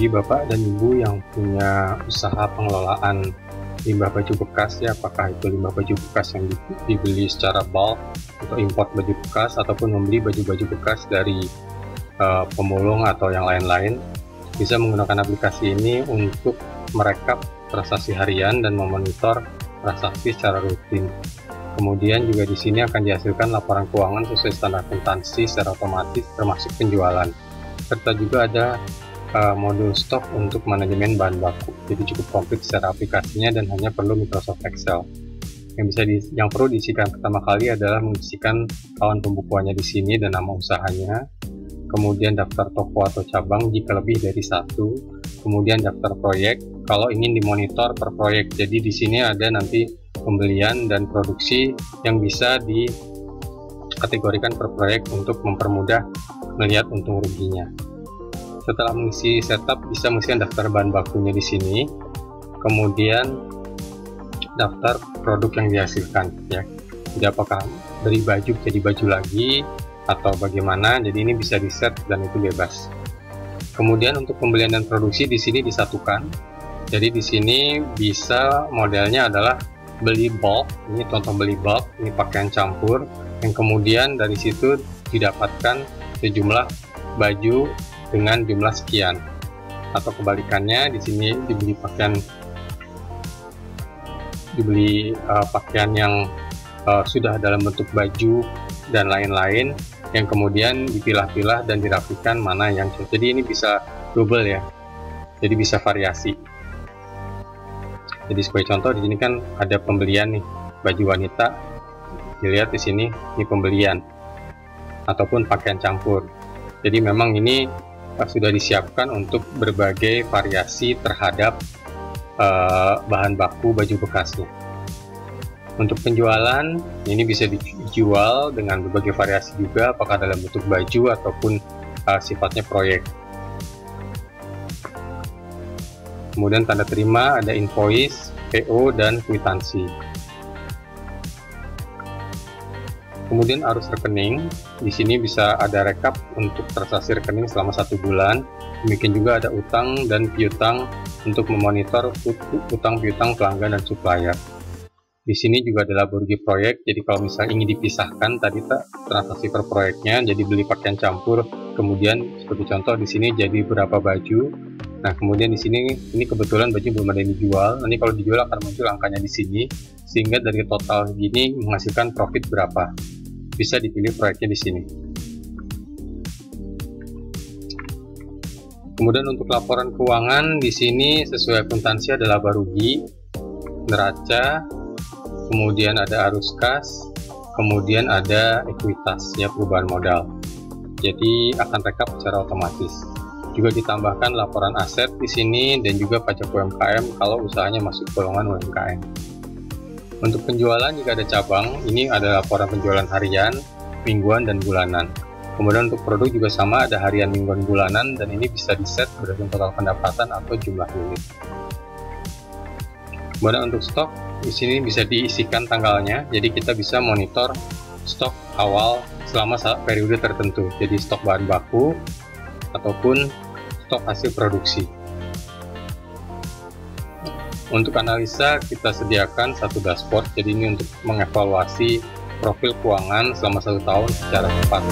bagi Bapak dan Ibu yang punya usaha pengelolaan limbah baju bekas ya, apakah itu limbah baju bekas yang dibeli secara bulk atau import baju bekas, ataupun membeli baju-baju bekas dari pemulung atau yang lain-lain, bisa menggunakan aplikasi ini untuk merekap transaksi harian dan memonitor transaksi secara rutin. Kemudian juga di sini akan dihasilkan laporan keuangan sesuai standar akuntansi secara otomatis termasuk penjualan. Serta juga ada modul stok untuk manajemen bahan baku. Jadi cukup komplit secara aplikasinya dan hanya perlu Microsoft Excel. Yang perlu diisikan pertama kali adalah mengisikan kawan pembukuannya di sini dan nama usahanya. Kemudian daftar toko atau cabang jika lebih dari satu. Kemudian daftar proyek kalau ingin dimonitor per proyek. Jadi di sini ada nanti pembelian dan produksi yang bisa dikategorikan per proyek untuk mempermudah melihat untung ruginya. Setelah mengisi setup, bisa mengisi daftar bahan bakunya di sini, kemudian daftar produk yang dihasilkan ya. Jadi apakah beli baju jadi baju lagi atau bagaimana, jadi ini bisa di set dan itu bebas. Kemudian untuk pembelian dan produksi di sini disatukan. Jadi di sini bisa modelnya adalah beli bulk, ini contoh beli bulk, ini pakaian campur, yang kemudian dari situ didapatkan sejumlah baju dengan jumlah sekian, atau kebalikannya di sini dibeli pakaian yang sudah dalam bentuk baju dan lain-lain, yang kemudian dipilah-pilah dan dirapikan mana yang cocok. Jadi ini bisa double ya, jadi bisa variasi. Jadi sebagai contoh di sini kan ada pembelian nih baju wanita, dilihat di sini ini pembelian ataupun pakaian campur. Jadi memang ini sudah disiapkan untuk berbagai variasi terhadap bahan baku baju bekasnya. Untuk penjualan ini bisa dijual dengan berbagai variasi juga, apakah dalam bentuk baju ataupun sifatnya proyek. Kemudian tanda terima ada invoice, PO, dan kwitansi. Kemudian arus rekening, di sini bisa ada rekap untuk transaksi rekening selama 1 bulan. Demikian juga ada utang dan piutang untuk memonitor utang piutang pelanggan dan supplier. Di sini juga ada laba rugi proyek. Jadi kalau misalnya ingin dipisahkan tadi transaksi per proyeknya, jadi beli pakaian campur, kemudian seperti contoh di sini jadi berapa baju. Nah kemudian di sini ini kebetulan baju belum ada yang dijual. Nanti kalau dijual akan muncul angkanya di sini, sehingga dari total gini menghasilkan profit berapa. Bisa dipilih proyeknya di sini. Kemudian untuk laporan keuangan di sini sesuai akuntansi ada laba rugi, neraca, kemudian ada arus kas, kemudian ada ekuitas ya, perubahan modal. Jadi akan rekap secara otomatis. Juga ditambahkan laporan aset di sini dan juga pajak UMKM kalau usahanya masuk golongan UMKM. Untuk penjualan jika ada cabang, ini ada laporan penjualan harian, mingguan, dan bulanan. Kemudian untuk produk juga sama, ada harian, mingguan, bulanan, dan ini bisa di-set berdasarkan total pendapatan atau jumlah unit. Kemudian untuk stok, di sini bisa diisikan tanggalnya, jadi kita bisa monitor stok awal selama periode tertentu, jadi stok bahan baku ataupun stok hasil produksi. Untuk analisa kita sediakan satu dashboard, jadi ini untuk mengevaluasi profil keuangan selama 1 tahun secara cepat.